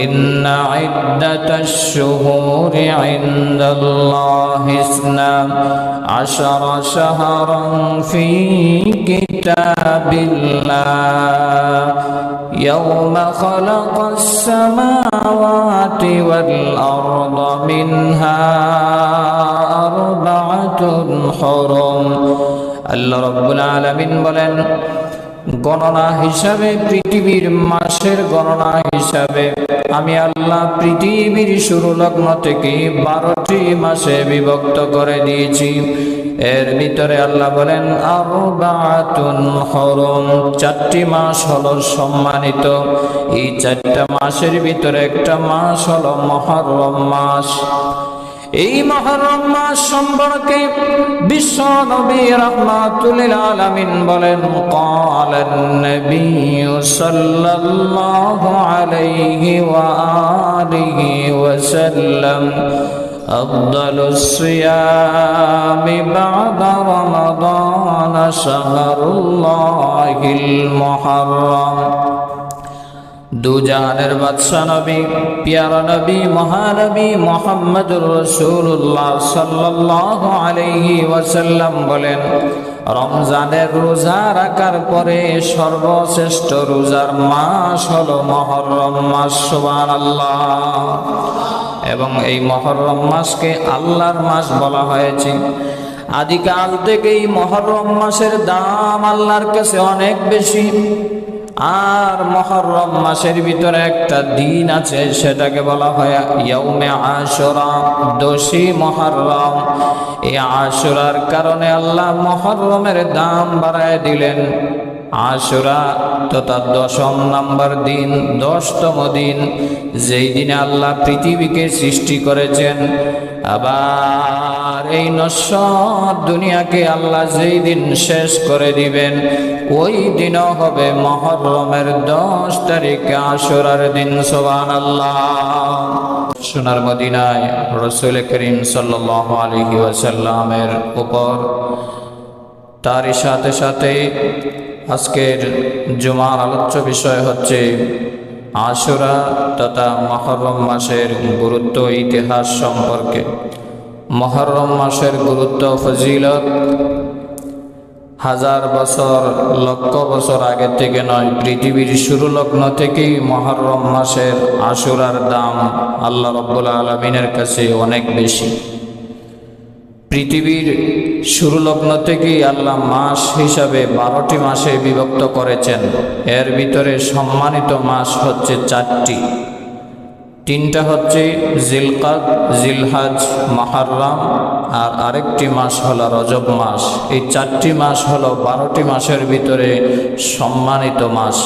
ইন্না ইদ্দাতাশ শুহুরি ইনদাল্লাহি ইসনা আশারা শাহরান ফি কিতাবিল্লাহ ইয়াওমা খালাকাস সামাওয়াতি ওয়াল আরদা মিনহা আরবাআতুন হুরুম। আল্লাহ রাব্বুল আলামিন বলেন, গণনা হিসাবে পৃথিবীর মাসের গণনা হিসাবে আমি আল্লাহ পৃথিবীর শুরু লগ্ন থেকে 12টি মাসে বিভক্ত করে দিয়েছি। এর ভিতরে আল্লাহ বলেন আরবাআতুন হুরুম, 4টি মাস হলো সম্মানিত। এই 4টা মাসের ভিতরে একটা মাস হলো মুহররম মাস। এই মুহররম মাস সম্পর্কে বিশ্ব নবী রাহমাতুল লিল আলামিন বলেন, ক্বালান নবী সাল্লাল্লাহু আলাইহি ওয়া আলিহি ওয়াসাল্লাম আফদালুস সিয়ামি বা'দা রমাদান শাহরুল্লাহিল মুহররম। দুজাহানের বাদশা নবী, প্যারা নবী, মহানবী মুহাম্মদুর রাসূলুল্লাহ সাল্লাল্লাহু আলাইহি ওয়াসাল্লাম বলেন, রমজানের রোজা রাখার পরে সর্বশ্রেষ্ঠ রোজার মাস হলো মুহররম মাস। সুবহানাল্লাহ। এবং এই মুহররম মাসকে আল্লাহর মাস বলা হয়েছে। আদিকাল থেকেই মুহররম মাসের দাম আল্লাহর কাছে অনেক বেশি। আর মুহররম মাসের ভিতরে একটা দিন আছে, সেটাকে বলা হয় ইয়াউমে আশুরা, 10ই মুহররম। এই আশুরার কারণে আল্লাহ মুহররমের দাম বাড়ায় দিলেন। আশুরা তথা 10ম নাম্বার দিন, 10তম দিন, যেই দিনে আল্লাহ পৃথিবীকে সৃষ্টি করেছেন। আবার এই নশ্বর দুনিয়াকে আল্লাহ যেই দিন শেষ করে দিবেন, ওই দিনও হবে মুহররমের 10 তারিখে আশুরার দিন। সুবহানাল্লাহ। সোনার মদিনায় রাসূল করিম সাল্লাল্লাহু আলাইহি ওয়াসাল্লামের উপর, তারই সাথে সাথে আজকের জুমার আলোচ্য বিষয় হচ্ছে আশুরা তথা মুহররম মাসের গুরুত্ব, ইতিহাস সম্পর্কে। মুহররম মাসের গুরুত্ব, ফজিলত হাজার বছর, লক্ষ বছর আগে থেকে নয়, পৃথিবীর শুরু লগ্ন থেকেই মুহররম মাসের আশুরার দাম আল্লাহ রাব্বুল আলামিনের কাছে অনেক বেশি। পৃথিবীর শুরু লগ্ন থেকেই আল্লাহ মাস হিসাবে 12টি মাসে বিভক্ত করেছেন। এর ভিতরে সম্মানিত মাস হচ্ছে 4টি। 3টা হচ্ছে জিলকাদ, জিলহাজ, মুহররম, আর আরেকটি মাস হলো রজব মাস। এই 4টি মাস হলো 12টি মাসের ভিতরে সম্মানিত মাস।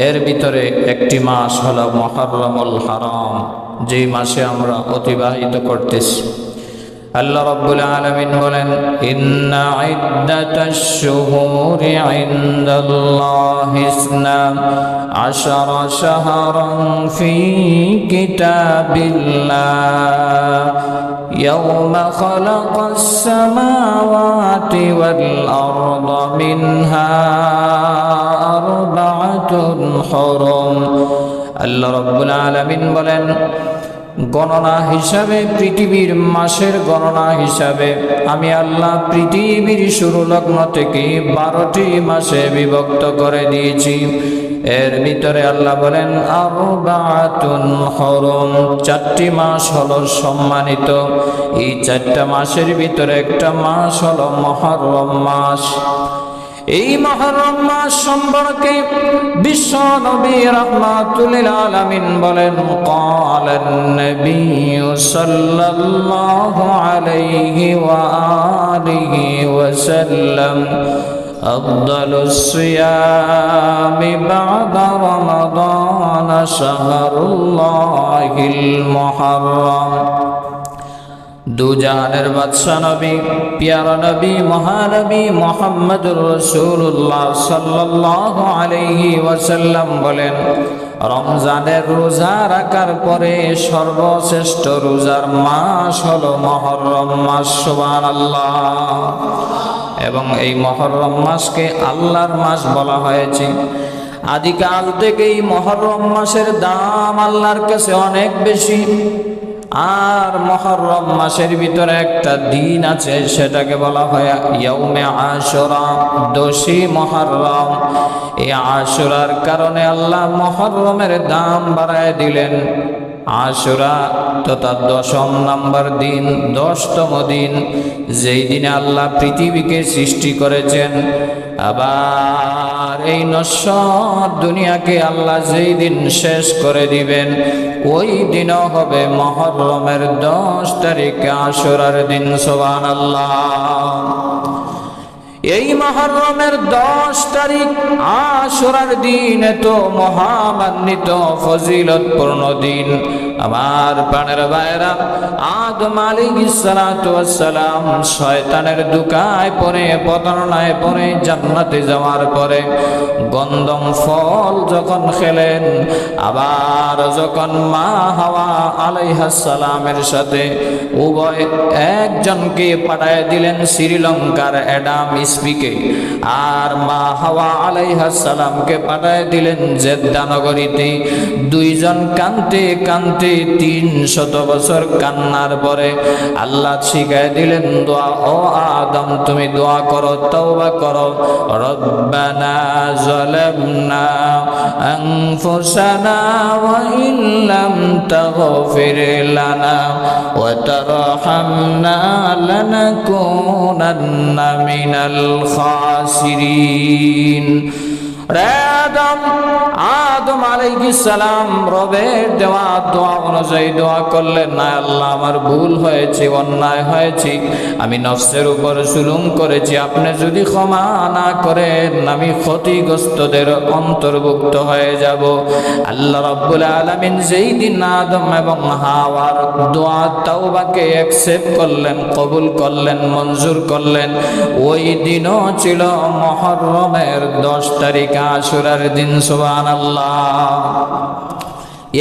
এর ভিতরে একটি মাস হলো মুহররমুল হারাম, যেই মাসে আমরা অতিবাহিত করতেছি। আল্লাহ রাব্বুল আলামিন বলেন, ইন্না ইদ্দাতাশ শুহুরি ইনদাল্লাহি ইসনা আশারা শাহরান ফি কিতাবিল্লাহ ইয়াওমা খালাকাস সামাওয়াতি ওয়াল আরদা মিনহা আরবাআতুন হুরুম। আল্লাহ রাব্বুল আলামিন বলেন, গণনা হিসাবে পৃথিবীর মাসের গণনা হিসাবে আমি আল্লাহ পৃথিবীর শুরু লগ্ন থেকে 12টি মাসে বিভক্ত করে দিয়েছি। এর ভিতরে আল্লাহ বলেন আরবাআতুন হুরুম, 4টি মাস হলো সম্মানিত। এই 4টা মাসের ভিতরে একটা মাস হলো মুহররম মাস। এই মুহররম মাস সম্পর্কে বিশ্ব নবী রাহমাতুল লিল আলামিন বলেন, ক্বালান নবী সাল্লাল্লাহু আলাইহি ওয়া আলিহি ওয়াসাল্লাম আফদালুস সিয়ামি বা'দা রমাদান শাহরুল্লাহিল মুহররম। দুজাহানের বাদশা নবী, প্যারা নবী, মহানবী মুহাম্মদুর রাসূলুল্লাহ সাল্লাল্লাহু আলাইহি ওয়াসাল্লাম বলেন, রমজানের রোজা রাখার পরে সর্বশ্রেষ্ঠ রোজার মাস হলো মুহররম মাস। সুবহানাল্লাহ। এবং এই মুহররম মাসকে আল্লাহর মাস বলা হয়েছে। আদিকাল থেকেই মুহররম মাসের দাম আল্লাহর কাছে অনেক বেশি। আর মুহররম মাসের ভিতরে একটা দিন আছে, সেটাকে বলা হয় ইয়াউমে আশুরা, 10ই মুহররম। এই আশুরার কারণে আল্লাহ মুহররমের দাম বাড়ায় দিলেন। আশুরা তথা 10ম নম্বর দিন, 10তম দিন, যেই দিনে আল্লাহ পৃথিবীকে সৃষ্টি করেছেন। আবার এই নশ্বর দুনিয়াকে আল্লাহ যেই দিন শেষ করে দিবেন, ওই দিনও হবে মুহররমের 10 তারিখ, আশুরার দিন। সুবহানাল্লাহ। এই মুহররমের 10 তারিখ আশুরার দিন এত মহামান্বিত ফজিলতপূর্ণ দিন। আমার প্রাণের ভাইরা, আদম আলাইহিস সালাতু ওয়াস সালাম শয়তানের দুকায় পড়ে, প্রতারণায় পড়ে জান্নাতে যাওয়ার পরে গন্ধম ফল যখন খেলেন, আবার যখন মা হাওয়া আলাইহিস সালামের সাথে উভয় একজনকে পাঠায় দিলেন শ্রীলঙ্কার অ্যাডাম স্পিকে, আর মা হাওয়া আলাইহিস সালামকে পাঠায় দিলেন জেদ্দা নগরীতে। দুইজন কানতে কানতে 300 বছর কান্নার পরে আল্লাহ শিখায় দিলেন দোয়া। ও আদম, তুমি দোয়া করো, তওবা করো। রব্বানা যালামনা আনফুসানা ওয়া ইল্লাম তাগফির লানা ওয়া তারহামনা লানাকুনান্না মিনাল খাসিরিন। আদম আলাইহিস সালাম রবের দেওয়া দোয়া অনুযায়ী দোয়া করলেন, না আল্লাহ, আমার ভুল হয়েছে, অন্যায় হয়েছে, আমি নফসের উপর জুলুম করেছি, আপনি যদি ক্ষমা না করেন আমি ক্ষতিগ্রস্তদের অন্তর্ভুক্ত হয়ে যাব। আল্লাহ রাব্বুল আলামিন যেই দিন আদম এবং হাওয়ার দোয়া তাওবাকে অ্যাকসেপ্ট করলেন, কবুল করলেন, মঞ্জুর করলেন, ওই দিনও ছিল মুহররমের 10 তারিখ, আশুরার দিন। সুবহানাল্লাহ।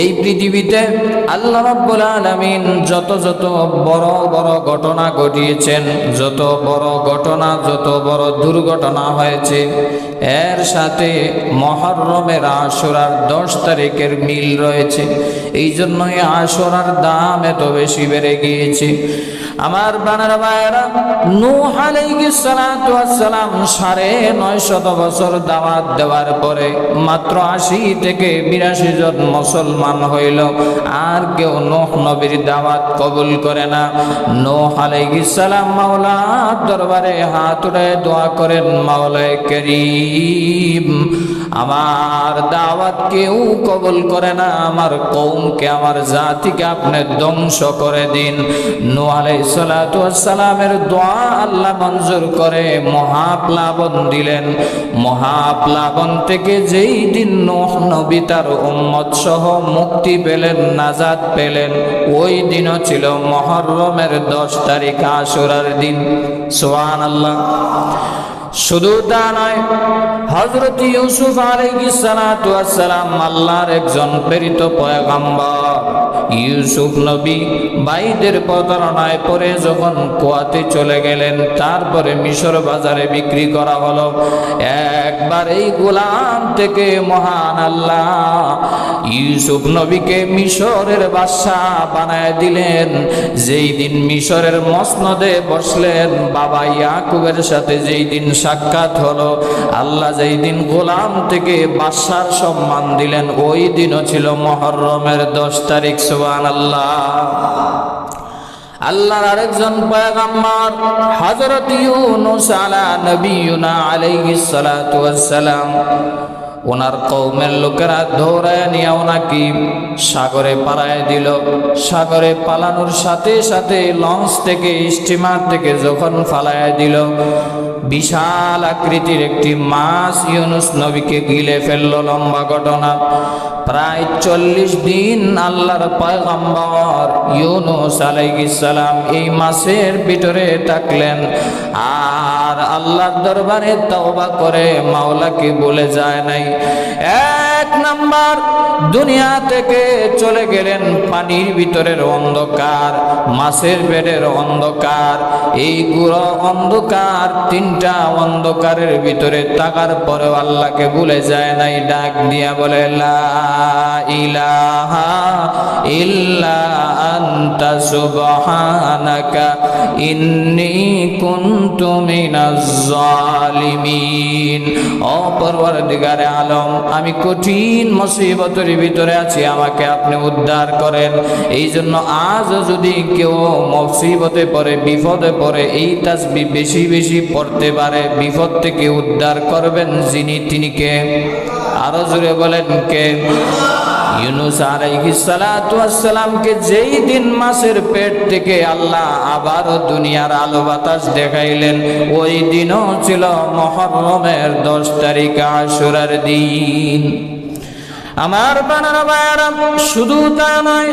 এই পৃথিবীতে আল্লাহ রাব্বুল আলামিন যত যত বড় বড় ঘটনা ঘটিয়েছেন, যত বড় ঘটনা, যত বড় দুর্ঘটনা হয়েছে, এর সাথে মুহররমের আশুরার 10 তারিখের মিল রয়েছে। এই জন্যই আশুরার দাম এত বেশি বেড়ে গিয়েছে। আমার বানার ভাইয়েরা, নূহ আলাইহিস সালাতু ওয়াস সালাম 950 বছর দাওয়াত দেওয়ার পরে মাত্র 80 থেকে 82 জন মুসলমান হইল। আর কেউ নূহ নবীর দাওয়াত কবুল করে না। নূহ আলাইহিস সালাম মাওলার দরবারে হাত উঠায় দোয়া করেন, মাওলায়ে কারীম, আমার দাওয়াত কেউ কবুল করে না, আমার কওমকে, আমার জাতিকে আপনি ধ্বংস করে দিন। নূহ আলাইহিস সালাতু ওয়াস সালামের দোয়া আল্লাহ মঞ্জুর করে মহাপ্লাবন দিলেন। মহাপ্লাবন থেকে যেই দিন নূহ নবী তার উম্মত সহ মুক্তি পেলেন, নাজাত পেলেন, ওই দিনও ছিল মুহররমের 10 তারিখ, আশুরার দিন। সুবহানাল্লাহ। শুধু তা নয়, হযরত ইউসুফ আলাইহিস সালাতু ওয়াস সালাম আল্লাহর একজন প্রেরিত পয়গম্বর। ইউসুফ নবী ভাইদের প্রতারণায় পড়ে যখন কুয়াতে চলে গেলেন, তারপরে মিশর বাজারে বিক্রি করা হলো। একবার এই গোলাম থেকে মহান আল্লাহ ইউসুফ নবীকে মিশরের বাদশা বানায় দিলেন। যেই দিন মিশরের মসনদে বসলেন, বাবা ইয়াকুবের সাথে যেই দিন সাক্ষাৎ হলো, আল্লাহ যেই দিন গোলাম থেকে বাদশার সম্মান দিলেন, ওই দিনও ছিল মুহররমের 10 তারিখ। সুবহানাল্লাহ। আল্লাহর আরেকজন পয়গম্বর হযরত ইউনূস আলা নবিয়ুনা আলাইহিস সালাতু ওয়াস সালাম, ওনার কওমের লোকেরা ধরে নিয়ে ওনাকে সাগরে পালায় দিল। সাগরে পালানোর সাথে সাথে লঞ্চ থেকে, স্টিমার থেকে যখন পালায় দিল, বিশাল আকৃতির একটি মাছ ইউনূস নবীকে গিলে ফেলল। লম্বা ঘটনা। প্রায় 40 দিন আল্লাহর পয়গম্বর ইউনূস আলাইহিস সালাম এই মাছের ভিতরে থাকলেন, আর আল্লাহর দরবারে তওবা করে মাওলাকে বলে যায় নাই। এক নাম্বার, দুনিয়া থেকে চলে গেলেন পানির ভিতরের অন্ধকার, মাছের পেটের অন্ধকার, এই গুড়ো অন্ধকার, তিনটা অন্ধকারের ভিতরে থাকার পরেও আল্লাহকে ভুলে যায় নাই। ডাক দিয়া বলে লা ইলাহা ইল্লা আনতা সুবহানাকা ইন্নী কুনতু মিনাজ জালিমিন। ও পরওয়ারদিগারে আলম, আমি কঠিন মুসিবতের ভিতরে আছি, আমাকে আপনি উদ্ধার করেন। এই জন্য আজ যদি কেউ মুসিবতে পড়ে, বিপদে পড়ে, এই তাসবিহ বেশি বেশি পড়তে পারে, বিপদ থেকে উদ্ধার করবেন যিনি, তিনি কে? আরো জোরে বলেন কে? ইউনূস আলাইহিস সালাতু ওয়াস সালামকে যেই দিন মাছের পেট থেকে আল্লাহ আবারও দুনিয়ার আলো বাতাস দেখাইলেন, ওই দিনও ছিল মুহররমের 10 তারিখ, আশুরার দিন। আমার বানারা ভাইরা, শুধু তা নয়,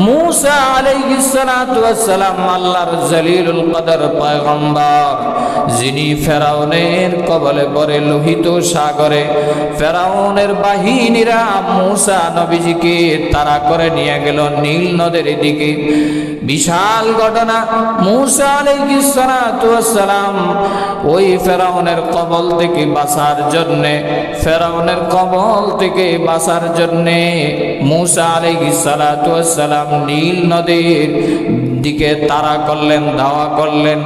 মূসা আলাইহিস সালাতু ওয়াস সালাম আল্লাহর জলিলুল কদর পয়গম্বর, যিনি ফেরাউনের কবলে পড়ে লোহিত সাগরে ফেরাউনের বাহিনীরা মূসা নবীজিকে তাড়া করে নিয়ে গেল নীল নদের দিকে। বিশাল ঘটনা। মূসা আলাইহিস সালাতু ওয়াস সালাম ওই ফেরাউনের কবল থেকে বাঁচার জন্য, ফেরাউনের কবল থেকে বাঁচার জন্য মূসা আলাইহিস সালাতু ওয়াস সালাম নীল নদীর দিকে তাড়া করলেন, দাওয়া করলেন।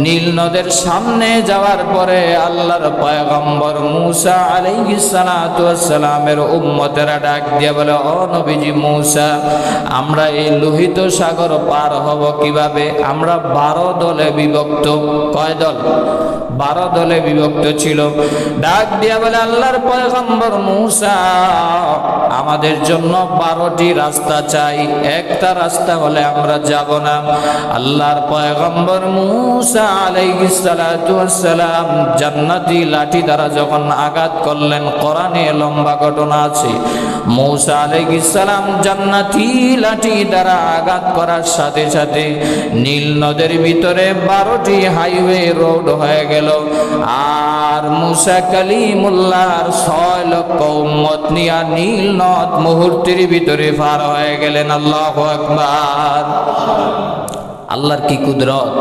নীল নদের সামনে যাওয়ার পরে আল্লাহর পয়গম্বর মূসা আলাইহিস সালাতু ওয়াস সালামের উম্মতেরা ডাক দিয়ে বলে, ও নবীজি মূসা, আমরা এই লোহিত সাগর পার হব কিভাবে? আমরা 12 দলে বিভক্ত। কয় দল? 12 দলে বিভক্ত ছিল। ডাক দিয়া বলে, আল্লাহর পয়গম্বর মূসা, আমাদের জন্য 12টি রাস্তা চাই, একটা রাস্তা হলে আমরা যাব না। আল্লাহর পয়গম্বর মূসা আলাইহিস সালাতু ওয়াস সালাম জান্নাতি লাঠি দ্বারা যখন আঘাত করলেন, কোরআনে লম্বা ঘটনা আছে। মূসা আলাইহিস সালাম জান্নাতি লাঠি দ্বারা আঘাত করার সাথে সাথে নীল নদের ভিতরে 12টি হাইওয়ে রোড হয়ে গেল। আর মূসা কালিমুল্লাহর 6 লক্ষ উম্মত নিয়ে নীল নদ মুহূর্তের ভিতরে পার হয়ে গেলেন। আল্লাহু আকবার। আল্লাহর কি কুদরত!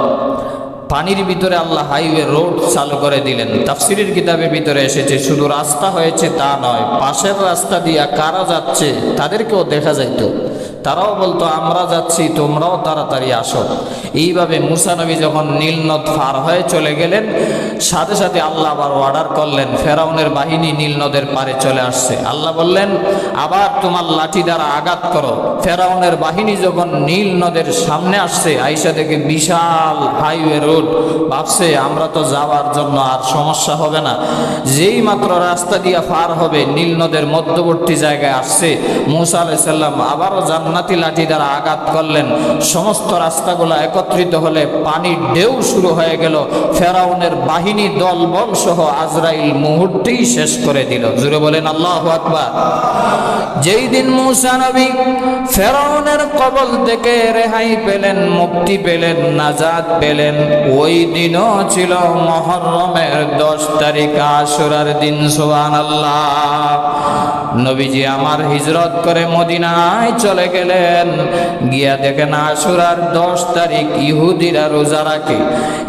পানির ভিতরে আল্লাহ হাইওয়ে রোড চালু করে দিলেন। তাফসীরের কিতাবের ভিতরে এসেছে, শুধু রাস্তা হয়েছে তা নয়, পাশের রাস্তা দিয়া কারা যাচ্ছে তাদেরকেও দেখা যাইতো। তারাও বলতো, আমরা যাচ্ছি, তোমরাও তাড়াতাড়ি আসো। এইভাবে মূসা নবী যখন নীল নদ পার হয়ে চলে গেলেন, সাথে সাথে আল্লাহ আবার অর্ডার করলেন, ফেরাউনের বাহিনী নীল নদের পারে চলে আসছে। আল্লাহ বললেন, আবার তোমার লাঠি দ্বারা আঘাত করো। ফেরাউনের বাহিনী যখন নীল নদের সামনে আসছে, আইসা থেকে বিশাল হাইওয়ে রোড, ভাবছে আমরা তো যাওয়ার জন্য আর সমস্যা হবে না। যেই মাত্র রাস্তা দিয়ে পার হবে, নীল নদের মধ্যবর্তী জায়গায় আসছে, মূসা আলাইহিস সালাম আবারও জান্নাতি লাঠি দ্বারা আঘাত করলেন। সমস্ত রাস্তাগুলো একত্রিত হলে পানির ঢেউ শুরু হয়ে গেল। ফেরাউনের বাহিনী দলবল সহ আজরাইল মুহূর্তেই শেষ করে দিল। জুড়ে বলেন আল্লাহু আকবার। যেই দিন মূসা নবী ফেরাউনের কবল থেকে রেহাই পেলেন, মুক্তি পেলেন, নাজাত পেলেন, ওই দিনও ছিল মুহররমের 10 তারিখ, আশুরার দিন। সুবহানাল্লাহ। নবীজি আমার হিজরত করে মদিনায় চলে গেলেন, গিয়া দেখেন আশুরার 10 তারিখ ইহুদিরা রোজা রাখে।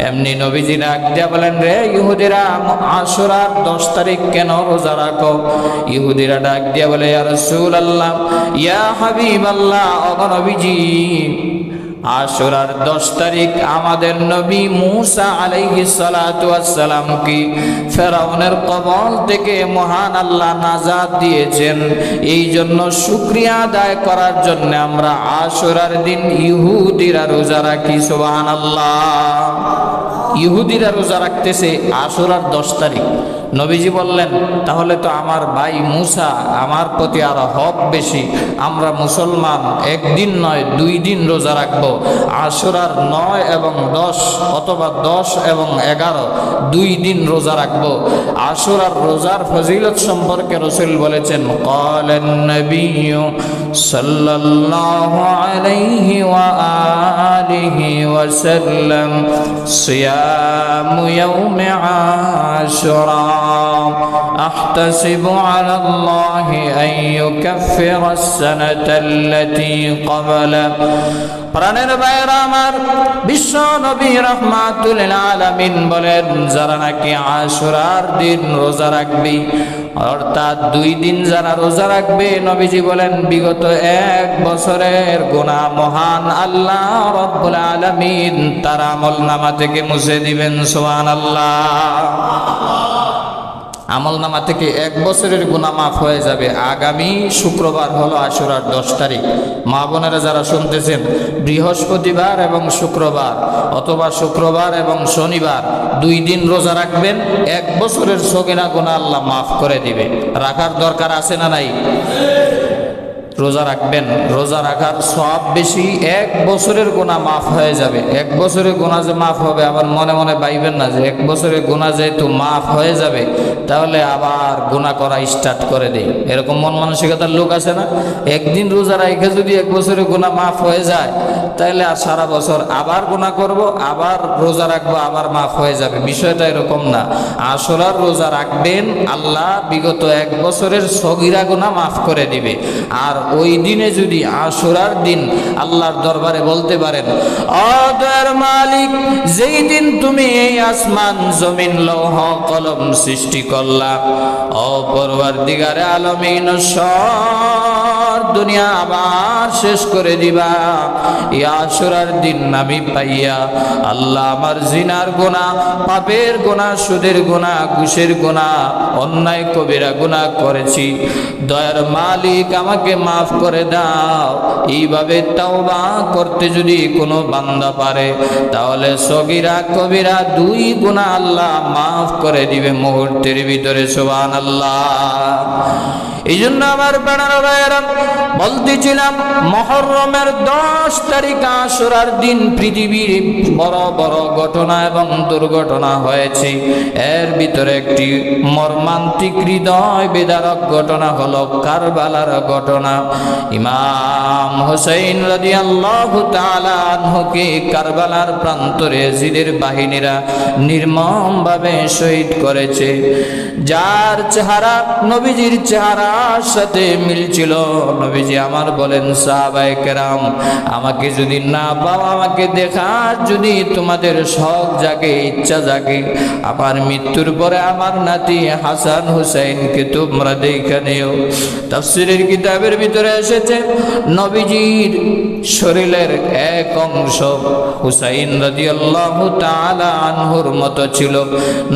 এমনি নবীজি ডাক দিয়া বলেন, রে ইহুদিরা, আশুরার 10 তারিখ কেন রোজা রাখো? ইহুদিরা ডাক দিয়া বলে, ইয়া রাসূলুল্লাহ, ইয়া হাবিবাল্লাহ, ও নবীজি, আশুরার 10 তারিখ আমাদের নবী মূসা আলাইহিস সালাতু ওয়াস সালাম কি ফেরাউনের কবল থেকে মহান আল্লাহ নাজাত দিয়েছেন। এই জন্য শুকরিয়া আদায় করার জন্য আমরা আশুরার দিন ইহুদিরা রোজা রাখি। সুবহানাল্লাহ। ইহুদিরা রোজা রাখতেছে আশুরার 10 তারিখ। নবীজি বললেন, তাহলে তো আমার ভাই মূসা আমার প্রতি আরো হক বেশি। আমরা মুসলমান একদিন নয় 2 দিন রোজা রাখবো। আশুরার 9 এবং 10 অথবা 10 এবং 11 2 দিন রোজা রাখবো। আশুরার রোজার ফজিলত সম্পর্কে রাসূল বলেছেন, ক্বালান নবিয়্যু সাল্লাল্লাহু আলাইহি ওয়া আলিহি ওয়া সাল্লাম, সিয়ামু ইয়াউমি আশুরা أحتسب على الله أن يكفر السنة التي قبله প্রাণের ভাইরা আমার, বিশ্ব নবী রাহমাতুল লিল আলামিন বলেন, যারা নাকি আশুরার দিন রোজা রাখবে, অর্থাৎ 2 দিন যারা রোজা রাখবে, নবীজি বলেন বিগত 1 বছরের গুনাহ মহান আল্লাহ রাব্বুল আলামিন তার আমলনামা থেকে মুছে দিবেন। সুবহানাল্লাহ। আমলনামা থেকে 1 বছরের গুনাহ মাফ হয়ে যাবে। আগামী শুক্রবার হলো আশুরার 10 তারিখ। মা বোনেরা যারা শুনতেছেন, বৃহস্পতিবার এবং শুক্রবার অথবা শুক্রবার এবং শনিবার 2 দিন রোজা রাখবেন, 1 বছরের সগীরা গুনাহ আল্লাহ মাফ করে দিবে। রাখার দরকার আছে না নাই? রোজা রাখবেন, রোজা রাখার সব বেশি, 1 বছরের গুনাহ মাফ হয়ে যাবে। 1 বছরের গুনাহ যে মাফ হবে, আবার মনে মনে ভাইবেন না যে 1 বছরের গুনাহ যেহেতু মাফ হয়ে যাবে তাহলে আবার গুনাহ করা স্টার্ট করে দেই। এরকম মন মানসিকতার লোক আছে না? একদিন রোজা রাখে যদি 1 বছরের গুনাহ মাফ হয়ে যায় তাহলে আর সারা বছর আবার গুনাহ করব, আবার রোজা রাখবো, আবার মাফ হয়ে যাবে। বিষয়টা এরকম না। আশুরার রোজা রাখবেন, আল্লাহ বিগত 1 বছরের সগীরা গুনাহ মাফ করে দিবে। আর ওই দিনে যদি আশুরার দিন আল্লাহর দরবারে বলতে পারেন, ও দয়ার মালিক, যেই দিন তুমি এই আসমান জমিন লৌহ কলম সৃষ্টি করলা, ও পরওয়ারদিগারে আলামিন, দুনিয়া আবার শেষ করে দিবা, এই আশুরার দিন আমি পাইয়া আল্লাহ আমার জিনার গুনাহ, পাপের গুনাহ, সুদের গুনাহ, ঘুষের গুনাহ, অন্যায় কবিরা গুনাহ করেছি, দয়ার মালিক আমাকে মাফ করে দাও। এইভাবে তাওবা করতে যদি কোনো বান্দা পারে তাহলে সগীরা কবিরা 2 গুনাহ আল্লাহ মাফ করে দিবে মুহূর্তের ভিতরে। সুবহানাল্লাহ। এই জন্য আমার প্রাণের ভাইয়েরা বলতেছিলাম, মুহররমের 10 তারিখ আশুরার দিন পৃথিবীর বড় বড় ঘটনা এবং দুর্ঘটনা হয়েছে। এর ভিতরে একটি মর্মান্তিক হৃদয় বিদারক ঘটনা হলো কারবালার ঘটনা। ইমাম হুসাইন রাদিয়াল্লাহু তাআলা আনহুকে কারবালার প্রান্তরে ইয়াজিদের বাহিনীরা নির্মমভাবে শহীদ করেছে। যার চেহারা নবীজির চেহারার সাথে মিলছিল। নবীজি আমার বলেন, সাহাবায়ে কেরাম, আমাকে যদি না পাও, আমাকে দেখার যদি তোমাদের শখ জাগে, ইচ্ছা জাগে, আমার মৃত্যুর পরে আমার নাতি হাসান হুসাইনকে তোমরা দেখে নিও। তাফসীরের কিতাবের ভিতরে এসেছে, নবীজির শরীরের এক অংশ হুসাইন রাদিয়াল্লাহু তাআলা আনহুর মতো ছিল,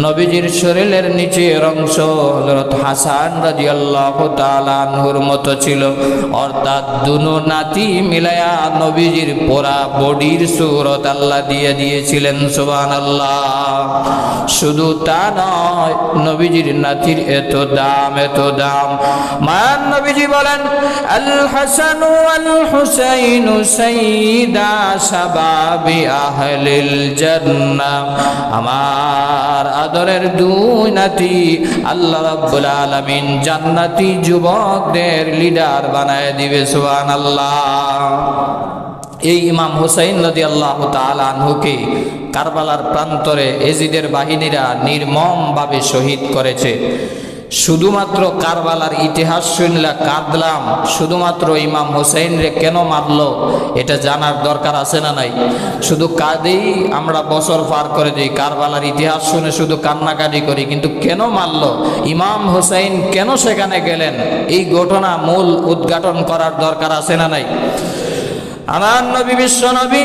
নবীজির শরীরের নিচের অংশ হযরত হাসান রাদিয়াল্লাহু তাআলা আনহুর মতো ছিল। অর্থাৎ দুনো নাতি মিলায়া নবীজির পুরা বডির সূরত আল্লাহ দিয়ে দিয়েছিলেন। সুবহানাল্লাহ। শুধু তা নয়, নবীজির নাতির এত দাম, এত দাম। মান নবীজি বলেন, আল হাসান ওয়াল হুসাইন সাইয়্যিদা শাবাবি আহলিল জান্নাহ। আমার আদরের 2 নাতি আল্লাহ রাব্বুল আলামিন জান্নাতি যুবকদের লিডার বানায় দিবে। সুবহানাল্লাহ। এই ইমাম হুসাইন রাদিয়াল্লাহু তাআলা আনহুকে কারবালার প্রান্তরে ইয়াজিদের বাহিনীরা নির্মমভাবে শহীদ করেছে। শুধুমাত্র কারবালার ইতিহাস শুনলা কাঁদলাম, শুধুমাত্র ইমাম হুসাইনরে কেন মারলো এটা জানার দরকার আছে না নাই? শুধু কাঁদেই আমরা বছর পার করে দিই, কারবালার ইতিহাস শুনে শুধু কান্নাকাটি করি, কিন্তু কেন মারলো, ইমাম হুসাইন কেন সেখানে গেলেন, এই ঘটনা মূল উদ্ঘাটন করার দরকার আছে না নাই? আমার নবী বিশ্ব নবী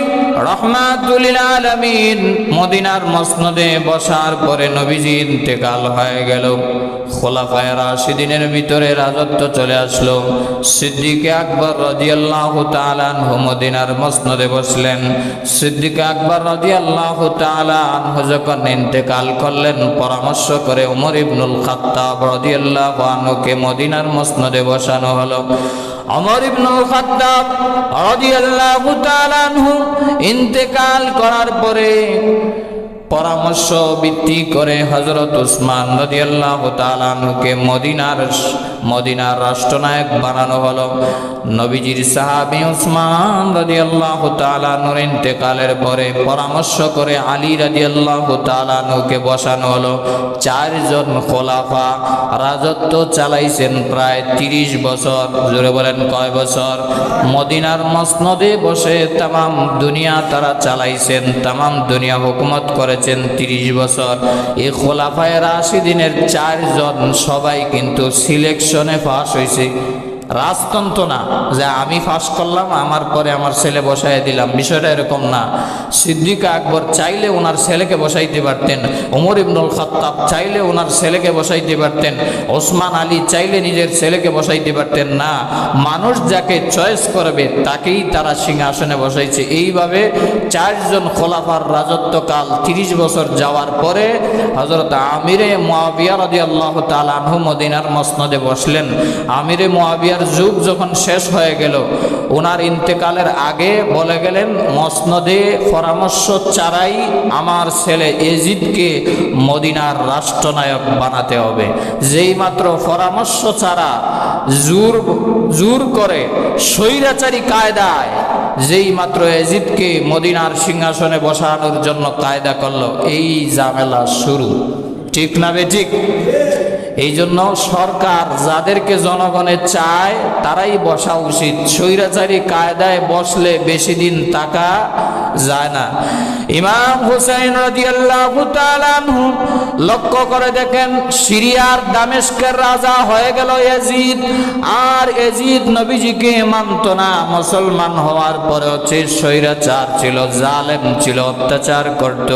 রাহমাতুল লিল আলামিন মদিনার মসনদে বসার পরে নবীজি ইন্তেকাল হয়ে গেল। খোলাফায়ে রাশিদিনের ভিতরে রাজত্ব চলে আসলো। সিদ্দিক আকবর রাদিয়াল্লাহু তাআলা আনহু মদিনার মসনদে বসলেন। সিদ্দিক আকবর রাদিয়াল্লাহু তাআলা আনহু যখন ইন্তেকাল করলেন, পরামর্শ করে ওমর ইবনুল খাত্তাব রাদিয়াল্লাহু আনহুকে মদিনার মসনদে বসানো হলো। ওমর ইবনুল খাত্তাব রাদিয়াল্লাহু তাআলা আনহু ইন্তেকাল করার পরে পরামর্শ ভিত্তি করে হযরত উসমান রাদিয়াল্লাহু তাআলা আনহুকে মদিনার রাষ্ট্রনায়ক বানানো হলো। নবীজির সাহাবী উসমান রাদিয়াল্লাহু তাআলা আনহুর ইন্তেকালের পরে পরামর্শ করে আলী রাদিয়াল্লাহু তাআলা আনহুকে বসানো হলো। 4 জন খোলাফা রাজত্ব চালাইছেন প্রায় 30 বছর। জোরে বলেন কয় বছর? মদিনার মসনদে বসে তামাম দুনিয়া তারা চালাইছেন, তামাম দুনিয়া হুকুমত করেছেন 30 বছর। এই খোলাফায়ে রাশিদিনের 4 জন সবাই কিন্তু সিলেকশনে পাস হয়েছে। রাজতন্ত্র না যে আমি ফাঁস করলাম আমার পরে আমার ছেলে বসাই দিলাম, বিষয়টা এরকম না। সিদ্দিক আকবর চাইলে ওনার ছেলেকে বসাইতে পারতেন, ওমর ইবনুল খাত্তাব চাইলে ওনার ছেলেকে বসাইতে পারতেন, ওসমান আলী চাইলে নিজের ছেলেকে বসাইতে পারতেন না। মানুষ যাকে চয়েস করবে তাকেই তারা সিংহাসনে বসাইছে। এইভাবে 4 জন খোলাফার রাজত্বকাল 30 বছর যাওয়ার পরে হযরত আমিরে মুয়াবিয়া রাদিয়াল্লাহু তাআলা আনহু মদিনার মসনদে বসলেন। আমিরে মুয়াবিয়া যুগ যখন শেষ হয়ে গেল, ওনার ইন্তেকালের আগে বলে গেলেন মসনদে পরামর্শ ছাড়াই আমার ছেলে এজিদকে মদিনার রাষ্ট্রনায়ক বানাতে হবে। যেই মাত্র পরামর্শ ছাড়া জোর করে স্বৈরাচারী কায়দায় যেই মাত্র এজিদকে মদিনার সিংহাসনে বসানোর জন্য কায়দা করলো, এই ঝামেলা শুরু। ঠিক না বেঠিক? এই জন্য সরকার যাদেরকে জনগণে চায় তারাই বসা উচিত। স্বৈরাচারী কায়দায় বসলে বেশি দিন থাকা যায় না। ইমাম হুসাইন রাদিয়াল্লাহু তাআলা আনহু লক্ষ্য করে দেখেন, সিরিয়ার দামেস্কের রাজা হয়ে গেল এজিদ। আর এজিদ নবীজিকে মানত না। মুসলমান হওয়ার পরে হচ্ছে স্বৈরাচার ছিল, জালেম ছিল, অত্যাচার করত।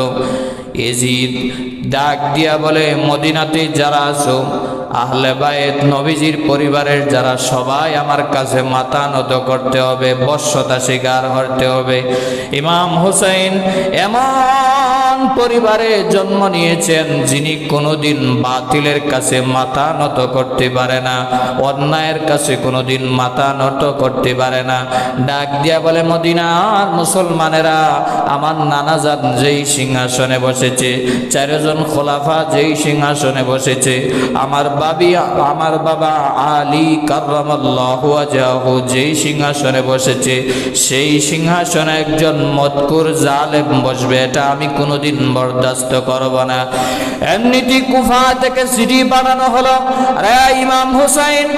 এজিদ ডাক দিয়া বলে, মদিনাতে যারা আছো আহলে বায়েত নবীজির পরিবারের যারা, সবাই আমার কাছে মাথা নত করতে হবে, বশ্যতা স্বীকার করতে হবে। ইমাম হুসাইন এমন পরিবারে জন্ম নিয়েছেন যিনি কোনোদিন বাতিলের কাছে মাথা নত করতে পারে না, অন্যায়ের কাছে কোনোদিন মাথা নত করতে পারে না। ডাক দিয়া বলে, মদিনার মুসলমানেরা, আমার নানাজান যেই সিংহাসনে বসেছে, 4 জন খোলাফা যেই সিংহাসনে বসেছে, আমার বাবা আলী কাররামাল্লাহু ওয়াজহাহু যেই সিংহাসনে বসেছে, সেই সিংহাসনে একজন মদকুর জালেম বসবে, এটা আমি কোনোদিন বরদাস্ত করব না। এমনিতে কুফা থেকে চিঠি পাঠানো হলো, আরে ইমাম হুসাইন,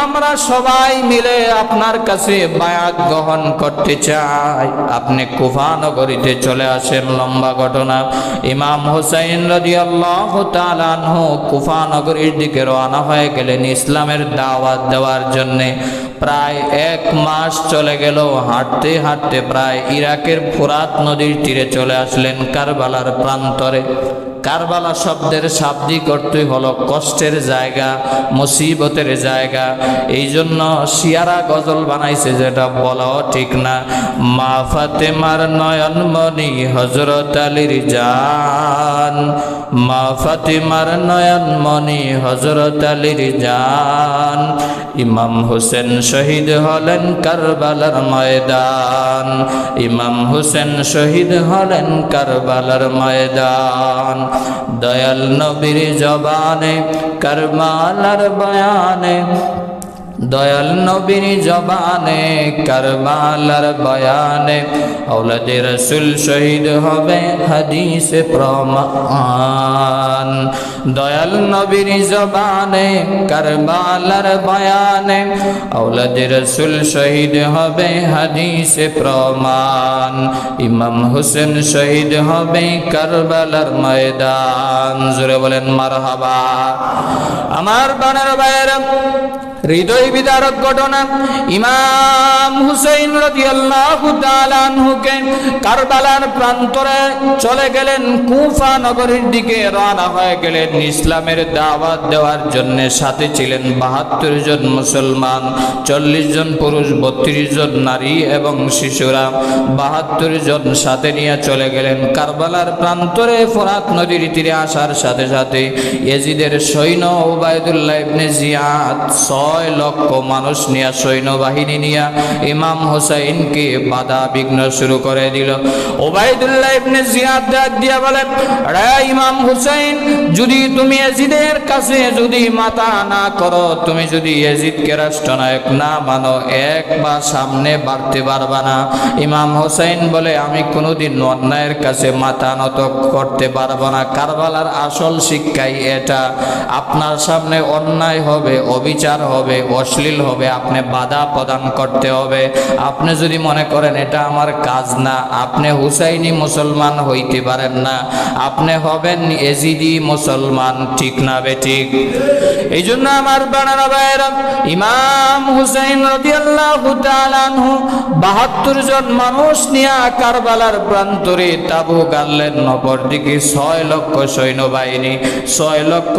আমরা সবাই মিলে আপনার কাছে বায়াত গ্রহণ করতে চাই, আপনি কুফা নগরীতে চলে আসেন। লম্বা ঘটনা। ইমাম হুসাইন রাদিয়াল্লাহু তাআলা আনহু কুফা নগরীর দিকে রওনা হয়ে গেলেন ইসলামের দাওয়াত দেওয়ার জন্য। প্রায় 1 মাস চলে গেল। হাঁটতে হাঁটতে প্রায় ইরাকের ফুরাত নদীর তীরে চলে আসলেন, কারবালার প্রান্তরে। কারবালা শব্দের শাব্দিক অর্থই হলো কষ্টের জায়গা, মুসিবতের জায়গা। এই জন্য শিয়ারা গজল বানাইছে, যেটা বলাও ঠিক না। মা ফাতেমার নয়নমণি হযরত আলীর জান, মা ফাতেমার নয়নমণি হযরত আলীর জান, ইমাম হোসেন শহীদ হলেন কারবালার ময়দান, ইমাম হোসেন শহীদ হলেন কারবালার ময়দান। দয়াল নবীর জবানে কারবালার বয়ানে, দয়াল নবীর জবানে কারবালার বয়ানে, আওলাদে রাসূল শহীদ হবে হাদিসে প্রমাণ। দয়াল নবীর জবানে কারবালার বয়ানে, আওলাদে রাসূল শহীদ হবে হাদিসে প্রমাণ। ইমাম হোসেন শহীদ হবে কারবালার ময়দান। জোরে বলেন মারহাবা। আমার বানার ভাইয়েরা, হৃদয় বিদারক ঘটনা। ইমাম হুসাইন রাদিয়াল্লাহু তাআলা আনহুকে কারবালার প্রান্তরে চলে গেলেন, কুফা নগরীর দিকে রওনা হয়ে গেলেন ইসলামের দাওয়াত দেওয়ার জন্য। সাথে ছিলেন 72 জন মুসলমান, 40 জন পুরুষ, 32 জন নারী এবং শিশুরা। 72 জন সাথে নিয়ে চলে গেলেন কারবালার প্রান্তরে। ফোরাত নদীর তীরে আসার সাথে সাথে ইয়াজিদের সৈন্য উবাইদুল্লাহ ইবনে জিয়াদ 6 লক্ষ মানুষ নিয়ে সৈন্যবাহিনী নিয়ে ইমাম হুসাইনকে বাধা বিঘ্ন শুরু করে দিল। উবাইদুল্লাহ ইবনে জিয়াদ ডাক দিয়া বলেন, রে ইমাম হুসাইন, যদি তুমি ইয়াজিদের কাছে যদি মাথা না করো, তুমি যদি ইয়াজিদকে রাষ্ট্রনায়ক না মানো, একবার সামনে বাড়তে পারবা না। ইমাম হুসাইন বলে, আমি কোনোদিন অন্যায়ের কাছে মাথা নত করতে পারবো না। কারবালার আসল শিক্ষাই এটা, আপনার সামনে অন্যায় হবে, অবিচার হবে, অশ্লীল হবে, আপনি বাধা প্রদান করতে হবে। আপনি যদি মনে করেন এটা আমার কাজ না, আপনি হুসাইনি মুসলমান হইতে পারেন না, আপনি হবেন এজিদি মুসলমান। ঠিক না বেঠিক? এই জন্য আমার বানানো ভাইয়েরা, ইমাম হুসাইন রাদিয়াল্লাহু তাআলা আনহু ৭২ জন মানুষ নিয়ে কারবালার প্রান্তরে তাবু গাড়লেন। অপরদিকে 6 লক্ষ সৈন্যবাহিনী, 6 লক্ষ।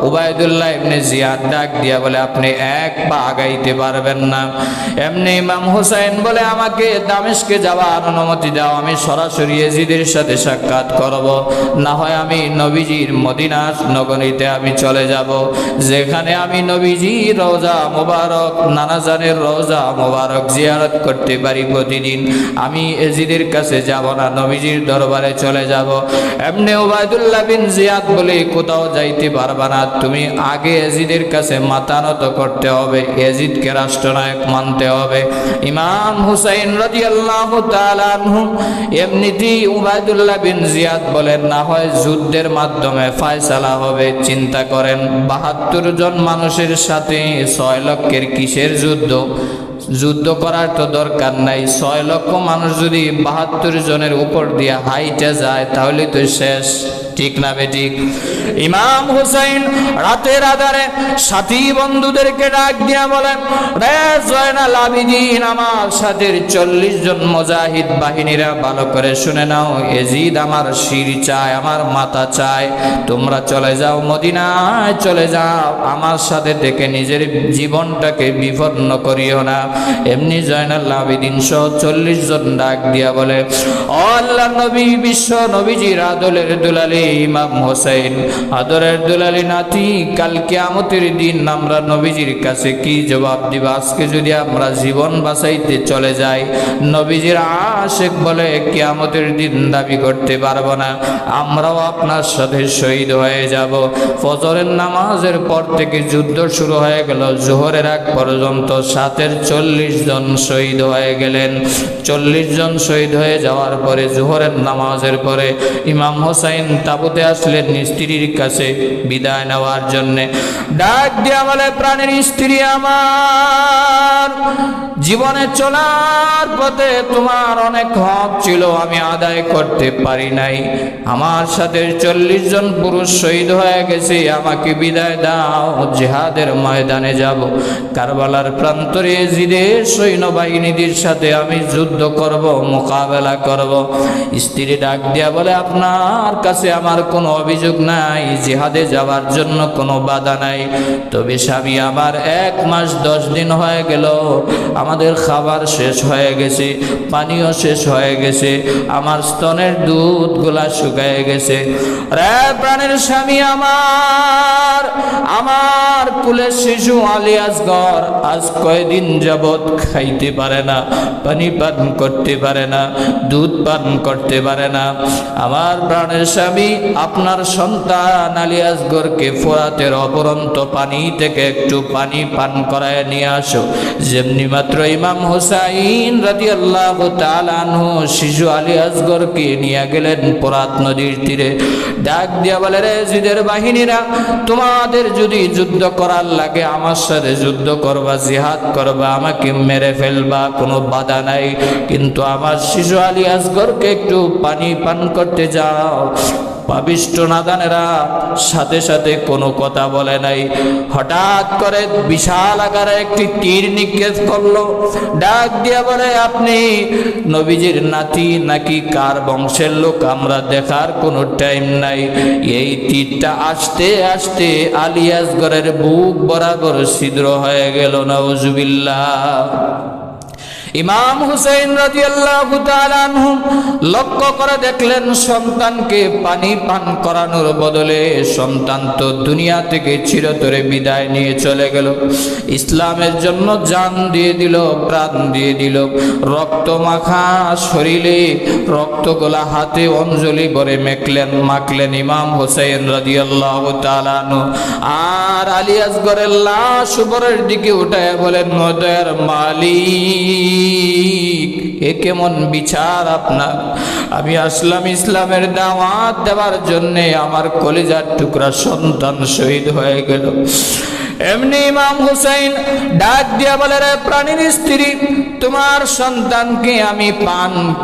উবাইদুল্লাহ ইবনে জিয়াদ ডাক দিয়া বলে, আপনি এক পা আগাইতে পারবেন না। এমনি ইমাম হুসাইন বলে, আমাকে দামেস্কে যাওয়ার অনুমতি দাও, আমি সরাসরি ইয়াজিদের সাথে সাক্ষাৎ করব, না হয় আমি নবীজির মদিনা নগরীতে আমি চলে যাব, যেখানে আমি নবীজির রওজা মোবারক, নানা জানের রওজা মোবারক জিয়ারত করতে পারি প্রতিদিন। আমি ইয়াজিদের কাছে যাব না, নবীজির দরবারে চলে যাব। এমনি উবাইদুল্লাহ বিন জিয়াদ বলে, কোথাও যাইতে পারবা না, তুমি আগে ইয়াজিদের কাছে মাথা নত করতে হবে, ইয়াজিদকে রাষ্ট্রনায়ক মানতে হবে। ইমাম হুসাইন রাদিয়াল্লাহু তাআলা আনহু এমনিতেই উবাইদুল্লাহ বিন জিয়াদ বলেন, না হয় যুদ্ধের মাধ্যমে ফয়সালা হবে। চিন্তা করেন, ৭২ জন মানুষের সাথে 6 লক্ষের কিসের যুদ্ধ? যুদ্ধ করার তো দরকার নাই। 6 লক্ষ মানুষ যদি ৭২ জনের উপর দিয়ে হাইটে যায়, তাহলে তো শেষ। ঠিক না বেঠিক? ইমাম হুসাইন রাতের আধারে সাথী বন্ধুদেরকে ডাক দিয়া বলেন, রে জয়নাল আবিদিন, আমার সাথে 40 জন মুজাহিদ বাহিনীরা ভালো করে শুনে নাও, ইয়াজিদ আমার শির চায়, আমার মাথা চায়। তোমরা চলে যাও, মদিনায় চলে যাও, আমার সাথে থেকে নিজের জীবনটাকে বিপন্ন করিও না। এমনি জয়নাল আবিদিন সহ 40 জন ডাক দিয়া বলে, ও আল্লাহর নবী, বিশ্ব নবীজির আদরের দুলালি ইমাম হুসাইন, আদরের দুলালি নাতি, কাল কিয়ামতের দিন আমরা নবীজির কাছে কি জবাব দিব? আজকে যদি আমরা জীবন বাঁচাইতে চলে যাই, নবীজির আশিক বলে কিয়ামতের দিন দাবি করতে পারবো না, আমরাও আপনার সাথে শহীদ হয়ে যাব। ফজরের নামাজের পর থেকে যুদ্ধ শুরু হয়ে গেল, জোহরের আগ পর্যন্ত 7-এর 40 জন শহীদ হয়ে গেলেন। 40 জন শহীদ হয়ে যাওয়ার পরে জোহরের নামাজের পরে ইমাম হুসাইন তাবুতে আসলেন স্ত্রীর কাছে বিদায় নেওয়ার জন্যে। ডাক দিয়া বলে, প্রাণের স্ত্রী আমার, জীবনে চলার পথে তোমার অনেক হক ছিল, আমি আদায় করতে পারি নাই। আমার সাথে 40 জন পুরুষ শহীদ হয়ে গেছে, আমাকে বিদায় দাও, জিহাদের ময়দানে যাব, কারবালার প্রান্তরে ইয়াজিদের সৈন্যবাহিনীদের সাথে আমি যুদ্ধ করব, মোকাবেলা করব। স্ত্রী ডাক দিয়া বলে, আপনার কাছে আমার কোনো অভিযোগ নাই, জিহাদে যাওয়ার জন্য কোনো বাধা নাই, তবে স্বামী আমার 1 মাস 10 দিন হয়ে গেল, আমাদের খাবার শেষ হয়ে গেছে, পানিও শেষ হয়ে গেছে, আমার স্তনের দুধগুলা শুকিয়ে গেছে। রে প্রাণের স্বামী আমার, আমার কুলের শিশু আলী আসগর আজ কয়দিন যাবৎ খাইতে পারে না, পানি পান করতে পারে না, দুধ পান করতে পারে না। আমার প্রাণের স্বামী, আপনার সন্তান আলী আসগরকে ফোরাতের অপরন্ত পানি থেকে একটু পানি পান করায় নিয়ে আসো। যেমনি মাত্র ইমাম হুসাইন রাদিয়াল্লাহু তাআলা আনহু শিশু আলী আসগরকে নিয়ে গেলেন ফোরাত নদীর তীরে। ডাক দিয়া বলে, রে ইয়াজিদের বাহিনীরা, তোমাদের যদি যুদ্ধ করার লাগে আমার সাথে যুদ্ধ করবা, জিহাদ করবা, আমাকে মেরে ফেলবা, কোনো বাধা নাই, কিন্তু আমার শিশু আলী আসগরকে একটু পানি পান করতে যাও। পাপিষ্ঠ নাদানেরা সাথে সাথে কোনো কথা বলে নাই। হঠাৎ করে বিশাল আকারে একটি তীর নিক্ষেপ করলো। ডাক দিয়া বলে, আপনি নবীজির নাতি নাকি কার বংশের লোক আমরা দেখার কোনো টাইম নাই। এই তীরটা আসতে আসতে আলী আসগরের বুক বরাবর ছিদ্র হয়ে গেল। নাউজুবিল্লাহ। ইমাম হুসাইন রাদিয়াল্লাহু তাআলা আনহু লক্ষ্য করে দেখলেন সন্তানকে পানি পান করানোর বদলে সন্তান তো দুনিয়া থেকে চিরতরে বিদায় নিয়ে চলে গেল। ইসলামের জন্য জান দিয়ে দিল, প্রাণ দিয়ে দিল, রক্ত মাখা শরীরে রক্তগোলা হাতে অঞ্জলি ভরে মাখলেন ইমাম হুসাইন রাদিয়াল্লাহু তাআলা আনহু। আর আলী আসগরের লাশ উপরের দিকে উঠায় বলেন, মদয়ের মালিক, এ কেমন বিচার আপনার? আমি আসলাম ইসলামের দাওয়াত দেওয়ার জন্যে, আমার কলিজার টুকরা সন্তান শহীদ হয়ে গেল। এমনি ইমাম হুসাইন ডাক দিয়া বলে, রে প্রাণীর স্ত্রী, তোমার সন্তানকে আমি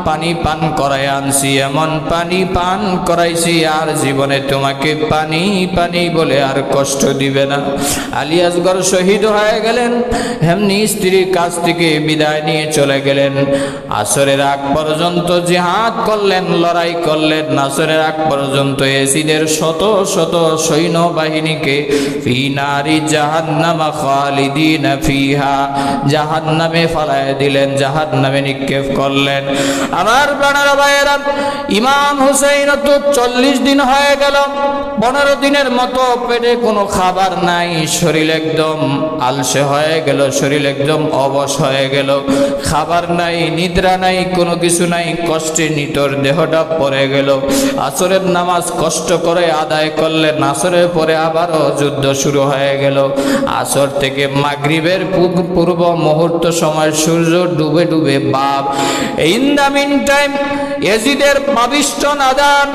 পানি পান করাই আনছি, এমন পানি পান করাইছি আর জীবনে তোমাকে পানি পানি বলে আর কষ্ট দিবে না। আলী আসগর শহীদ হয়ে গেলেন। এমনি স্ত্রীর কাছ থেকে বিদায় নিয়ে চলে গেলেন। আসরের আগ পর্যন্ত জিহাদ করলেন, লড়াই করলেন। আসরের আগ পর্যন্ত এজিদের শত শত সৈন্যবাহিনীকে ফি নারি জাহান্নামা খালিদিনা ফিহা, জাহান্নামে ফালায় দিলেন, জাহান্নামে নিক্ষেপ করলেন। আমার প্রাণের ভাইয়েরা, ইমাম হুসাইন তো 40 দিন হয়ে গেল, 15 দিনের মতো পেটে কোনো খাবার নাই, শরীর একদম আলসে হয়ে গেল, শরীর একদম অবশ হয়ে গেল, খাবার নাই, নিদ্রা নাই, কোনো কিছু নাই, কষ্টে নিতর দেহটা পড়ে গেল। আসরের নামাজ কষ্ট করে আদায় করলেন। আসরের পরে আবারও যুদ্ধ শুরু হয়ে গেল। আসর থেকে মাগরিবের পূর্ব মুহূর্ত সময় সূর্য ডুবে ডুবে বাপ। ইন দ্য মিন টাইম ইয়াজিদের পাবিষ্ট নাদান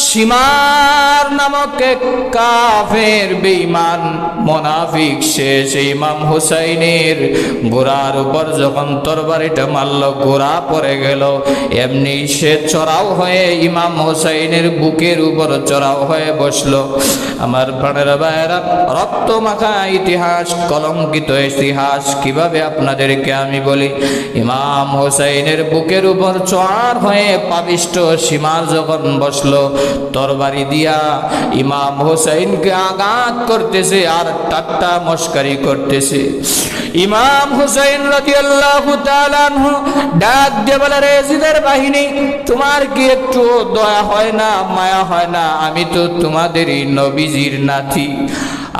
শিমার নামক এক কাফের বেঈমান মুনাফিক সে ইমাম হুসাইনের গোরার উপর যখন তরবারিটা মারল, গোরা পড়ে গেল। এমনি সে চড়াও হয়ে ইমাম হুসাইনের বুকের উপর চড়াও হয়ে বসলো। আমার প্রাণের ভাইয়েরা, রক্ত মাখা ইতিহাস, কলঙ্কিত ইতিহাস কিভাবে আপনাদেরকে আমি বলি। ইমাম হুসাইনের বুকের উপর চড়ার হয়ে পাবিষ্ট সীমার যখন বসলো, তরবারি দিয়া ইমাম হুসাইনকে আঘাত করতেছে আর ঠাট্টা মস্কারি করতেছে। ইমাম হুসাইন রাদিয়াল্লাহু তাআলা আনহু ডাক দিয়ে বলে, রে ইয়াজিদের বাহিনী, তোমার কি একটু দয়া হয় না, মায়া হয় না? আমি তো তোমাদেরই নবীজির নাতি।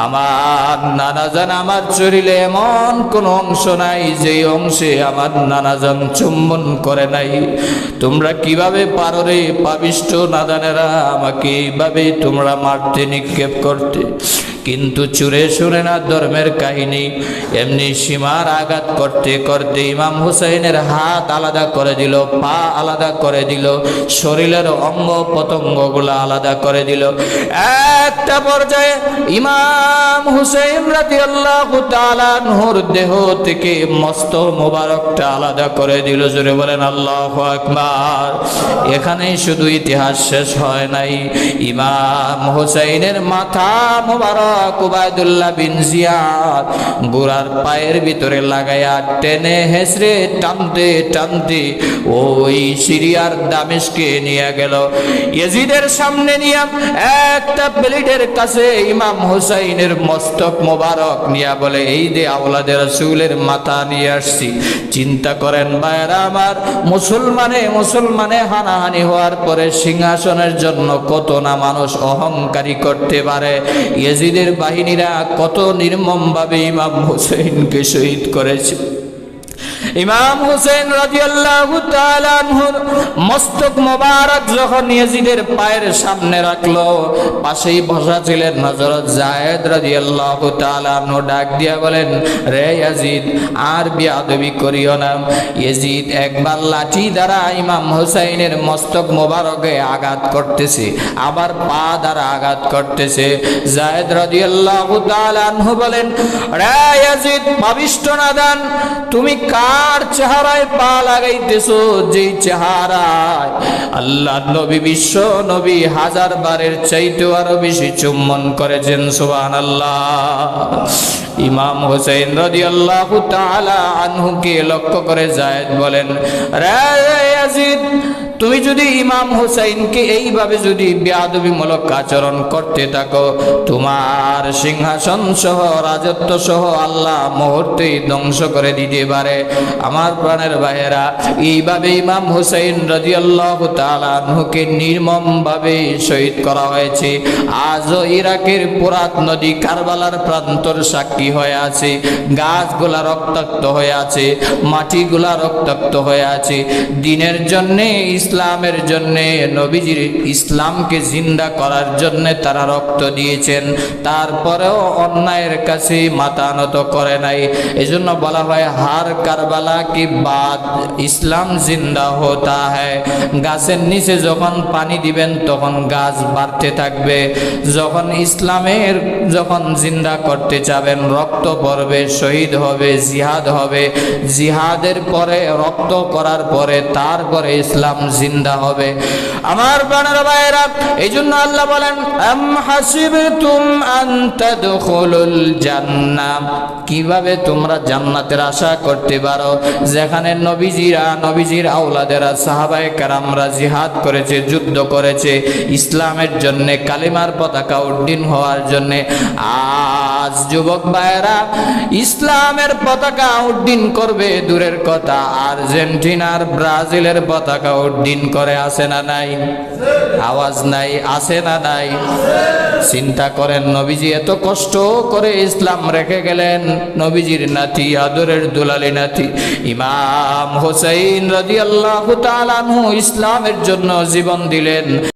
আমার নানাজান আমার শরীরে এমন কোন অংশ নাই যে অংশে আমার নানাজান চুম্বন করে নাই। তোমরা কিভাবে পারো রে পাবিষ্ট নাদানেরা আমাকে এইভাবে তোমরা মারতে, নিক্ষেপ করতে? কিন্তু চুরে শুনে না ধর্মের কাহিনী। এমনি সীমার আঘাত করতে করতে ইমাম হুসাইনের হাত আলাদা করে দিল, পা আলাদা করে দিল, শরীরের অঙ্গ প্রত্যঙ্গগুলো আলাদা করে দিল। একটা পর্যায়ে ইমাম হুসাইন রাদিয়াল্লাহু তাআলা আনহুর দেহ থেকে মস্ত মোবারকটা আলাদা করে দিল। জোরে বলেন আল্লাহু আকবার। এখানেই শুধু ইতিহাস শেষ হয় নাই। ইমাম হুসাইনের মাথা মোবারক উবাইদুল্লাহ বিন জিয়াদ গোরার পায়ের ভিতরে লাগাইয়া টেনে হেসড়ে টানতে টানতে ওই সিরিয়ার দামেস্কে নিয়ে গেল। ইয়াজিদের সামনে নিয়ে একটা প্লেটের কাছে ইমাম হুসাইনের মস্তক মোবারক নিয়ে বলে, এই দে আওলাদে রাসূলের মাথা নিয়ে আসছি। চিন্তা করেন ভাইরা আমার, মুসলমানে হানাহানি হওয়ার পরে সিংহাসনের জন্য কত না মানুষ অহংকারী করতে পারে। ইয়াজিদের বাহিনীরা কত নির্মমভাবে ইমাম হুসাইনকে শহীদ করেছে। ইমাম হুসাইন রাদিয়াল্লাহু তাআলা আনহুর মস্তক মোবারক যখন ইয়াজিদের পায়ের সামনে রাখলো, পাশেই বসা ছিলেন হযরত যায়েদ রাদিয়াল্লাহু তাআলা আনহু ডাক দিয়া বলেন, রে ইয়াজিদ, আর বেয়াদবি করিও না। ইয়াজিদ একবার লাঠি দ্বারা ইমাম হুসাইনের মস্তক মোবারকে আঘাত করতেছে, আবার পা দ্বারা আঘাত করতেছে। যায়েদ রাদিয়াল্লাহু তাআলা আনহু বলেন, রে ইয়াজিদ পাবিষ্ট নাদান, তুমি কার চেহারায় পা লাগাইতেছো? যেই চেহারায় আল্লাহ নবী, বিশ্ব নবী 1000 বারের চাইতেও আরো বেশি চুম্বন করেছেন। সুবহানাল্লাহ। ইমাম হুসাইন রাদিয়াল্লাহু তাআলা আনহুকে লক্ষ্য করে যায়েদ বলেন, রে ইয়াজিদ, তুমি যদি ইমাম হুসাইনকে এইভাবে যদি বেয়াদবিমূলক আচরণ করতে থাকো, তোমার সিংহাসন সহ রাজত্ব সহ আল্লাহ মুহূর্তেই ধ্বংস করে দিতে পারে। আমার প্রাণের ভাইয়েরা, এইভাবে ইমাম হুসাইন রাদিয়াল্লাহু তাআলা আনহুকে নির্মমভাবে শহীদ করা হয়েছে। আজও ইরাকের পুরাত নদী কারবালার প্রান্তর সাক্ষী হয়ে আছে। গাছগুলা রক্তাক্ত হয়ে আছে, মাটিগুলা রক্তাক্ত হয়ে আছে। দিনের জন্যে, ইসলামের জন্যে, নবীজির ইসলামকে জিন্দা করার জন্যে তারা রক্ত দিয়েছেন, তারপরেও অন্যায়ের কাছে মাথা নত করে নাই। এজন্য বলা হয় হার কারবালা কি বাদ ইসলাম জিন্দা হতা হ্যায়। গাছের নিচে যখন পানি দিবেন তখন গাছ বাড়তে থাকবে। যখন ইসলামের যখন জিন্দা করতে চাবেন, রক্ত পড়বে, শহীদ হবে, জিহাদ হবে। জিহাদের পরে, রক্ত করার পরে, তারপরে ইসলাম জিন্দা হবে। আমার প্রাণের ভাইয়েরা, এই জন্য আল্লাহ বলেন আম হাসিবতুম আন তাদখুলুল জান্নাহ, কিভাবে তোমরা জান্নাতের আশা করতে পারো, যেখানে নবীজির আওলাদেরা সাহাবায়ে কেরামরা জিহাদ করেছে, যুদ্ধ করেছে ইসলামের জন্য, কালিমার পতাকা উড্ডীন হওয়ার জন্য। আজ যুবক ভাইয়েরা ইসলামের পতাকা উড্ডীন করবে দূরের কথা, আর্জেন্টিনার ব্রাজিলের পতাকা উড্ডীন করে, আছে না নাই? আওয়াজ নাই, আছে না নাই? চিন্তা করেন, নবীজি এত কষ্ট করে ইসলাম রেখে গেলেন। নবীজির নাতি, আদরের দুলালি নাতি ইমাম হুসাইন রাদিয়াল্লাহু তাআলা আনহু ইসলামের জন্য জীবন দিলেন।